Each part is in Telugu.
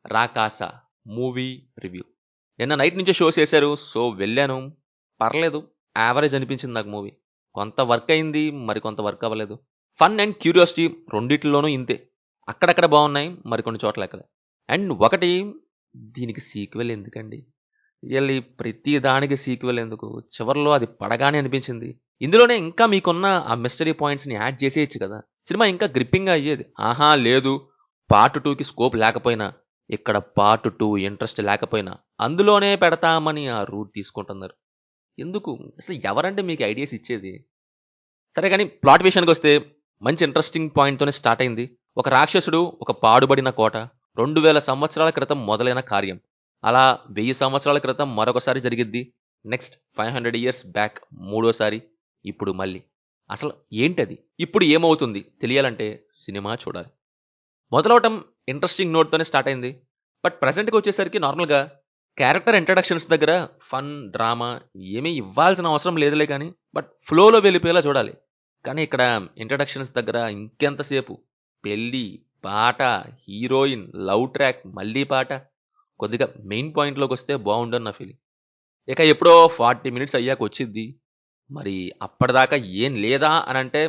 రాకాస మూవీ రివ్యూ. నిన్న నైట్ నుంచే షోస్ చేశారు. సో వెళ్ళాను. పర్లేదు, యావరేజ్ అనిపించింది నాకు మూవీ. కొంత వర్క్ అయింది, మరి కొంత వర్క్ అవ్వలేదు. ఫన్ అండ్ క్యూరియాసిటీ రెండిట్లోనూ ఇంతే. అక్కడక్కడ బాగున్నాయి, మరికొన్ని చోట్ల ఎక్కలే. అండ్ ఒకటి, దీనికి సీక్వెల్ ఎందుకండి? రియల్లీ ప్రతి దానికి సీక్వెల్ ఎందుకు? చివర్లో అది పడగానే అనిపించింది. ఇందులోనే ఇంకా మీకున్న ఆ మిస్టరీ పాయింట్స్ని యాడ్ చేసేయచ్చు కదా, సినిమా ఇంకా గ్రిప్పింగ్గా అయ్యేది. ఆహా లేదు, పార్ట్ 2కి స్కోప్ లేకపోయినా, ఇక్కడ పార్ట్ 2 ఇంట్రెస్ట్ లేకపోయినా అందులోనే పెడతామని ఆ రూట్ తీసుకుంటున్నారు. ఎందుకు? అసలు ఎవరంటే మీకు ఐడియాస్ ఇచ్చేది? సరే కానీ ప్లాట్ విషయానికి వస్తే మంచి ఇంట్రెస్టింగ్ పాయింట్తోనే స్టార్ట్ అయింది. ఒక రాక్షసుడు, ఒక పాడుబడిన కోట, 2000 సంవత్సరాల క్రితం మొదలైన కార్యం. అలా 1000 సంవత్సరాల క్రితం మరొకసారి జరిగిద్ది. నెక్స్ట్ 500 ఇయర్స్ బ్యాక్ మూడోసారి. ఇప్పుడు మళ్ళీ. అసలు ఏంటది? ఇప్పుడు ఏమవుతుంది తెలియాలంటే సినిమా చూడాలి. మొదలవటం ఇంట్రెస్టింగ్ నోట్తోనే స్టార్ట్ అయింది. బట్ ప్రెజెంట్కి వచ్చేసరికి నార్మల్గా క్యారెక్టర్ ఇంట్రడక్షన్స్ దగ్గర ఫన్, డ్రామా ఏమీ ఇవ్వాల్సిన అవసరం లేదులే కానీ, బట్ ఫ్లోలో వెళ్ళిపోయేలా చూడాలి. కానీ ఇక్కడ ఇంట్రడక్షన్స్ దగ్గర ఇంకెంతసేపు పెళ్ళి, పాట, హీరోయిన్, లవ్ ట్రాక్, మళ్ళీ పాట. కొద్దిగా మెయిన్ పాయింట్లోకి వస్తే బాగుండని నా ఫీలింగ్. ఇక ఎప్పుడో 40 మినిట్స్ అయ్యాక వచ్చిద్ది. మరి అప్పటిదాకా ఏం లేదా అని అంటే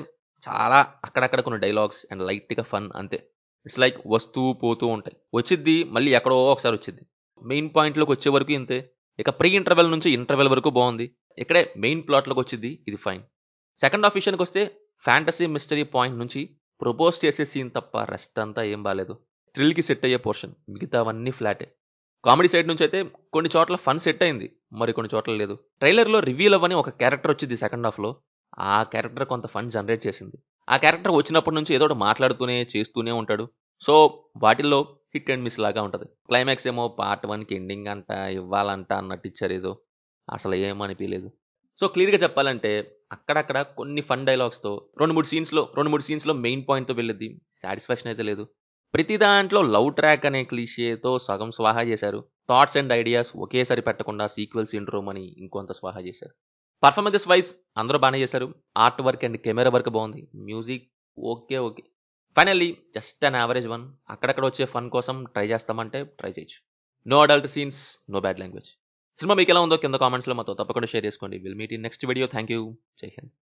చాలా అక్కడక్కడ కొన్ని డైలాగ్స్ అండ్ లైట్గా ఫన్ అంతే. ఇట్స్ లైక్ వస్తూ పోతూ ఉంటాయి. వచ్చిద్ది, మళ్ళీ ఎక్కడో ఒకసారి వచ్చిద్ది. మెయిన్ పాయింట్లోకి వచ్చే వరకు ఇంతే. ఇక ప్రీ ఇంటర్వెల్ నుంచి ఇంటర్వెల్ వరకు బాగుంది. ఇక్కడే మెయిన్ ప్లాట్లోకి వచ్చింది, ఇది ఫైన్. సెకండ్ హాఫ్ విషయానికి వస్తే ఫ్యాంటసీ మిస్టరీ పాయింట్ నుంచి ప్రపోజ్ చేసే సీన్ తప్ప రెస్ట్ అంతా ఏం బాలేదు. థ్రిల్కి సెట్ అయ్యే పోర్షన్, మిగతావన్నీ ఫ్లాటే. కామెడీ సైడ్ నుంచి అయితే కొన్ని చోట్ల ఫన్ సెట్ అయింది, మరి కొన్ని చోట్ల లేదు. ట్రైలర్లో రివీల్ అవ్వని ఒక క్యారెక్టర్ వచ్చింది సెకండ్ హాఫ్లో. ఆ క్యారెక్టర్ కొంత ఫన్ జనరేట్ చేసింది. ఆ క్యారెక్టర్ వచ్చినప్పటి నుంచి ఏదో ఒకటి మాట్లాడుతూనే చేస్తూనే ఉంటాడు. సో వాటిల్లో హిట్ అండ్ మిస్ లాగా ఉంటుంది. క్లైమాక్స్ ఏమో పార్ట్ 1కి ఎండింగ్ అంట ఇవ్వాలంట అన్నట్టు ఇచ్చారు ఏదో. అసలు ఏమనిపించలేదు. సో క్లియర్గా చెప్పాలంటే అక్కడక్కడ కొన్ని ఫన్ డైలాగ్స్తో రెండు మూడు సీన్స్లో మెయిన్ పాయింట్తో వెళ్ళిద్ది. సాటిస్ఫాక్షన్ అయితే లేదు. ప్రతి దాంట్లో లవ్ ట్రాక్ అనే క్లీషేతో సగం స్వాహా చేశారు. థాట్స్ అండ్ ఐడియాస్ ఒకేసారి పెట్టకుండా సీక్వెల్ సిండ్రోమ్ అని ఇంకొంత స్వాహా చేశారు. పర్ఫార్మెన్సెస్ వైజ్ అందరూ బాగానే చేశారు. Art work and camera work బాగుంది. Music okay. Finally just an average one. అక్కడక్కడ వచ్చే ఫన్ కోసం ట్రై చేస్తామంటే ట్రై చేయొచ్చు. No adult scenes, no bad language. Cinema మీకు ఎలా ఉందో కింద కామెంట్స్లో మాతో తప్పకుండా షేర్ చేసుకోండి. Will meet in next video. Thank you. జై హింద్.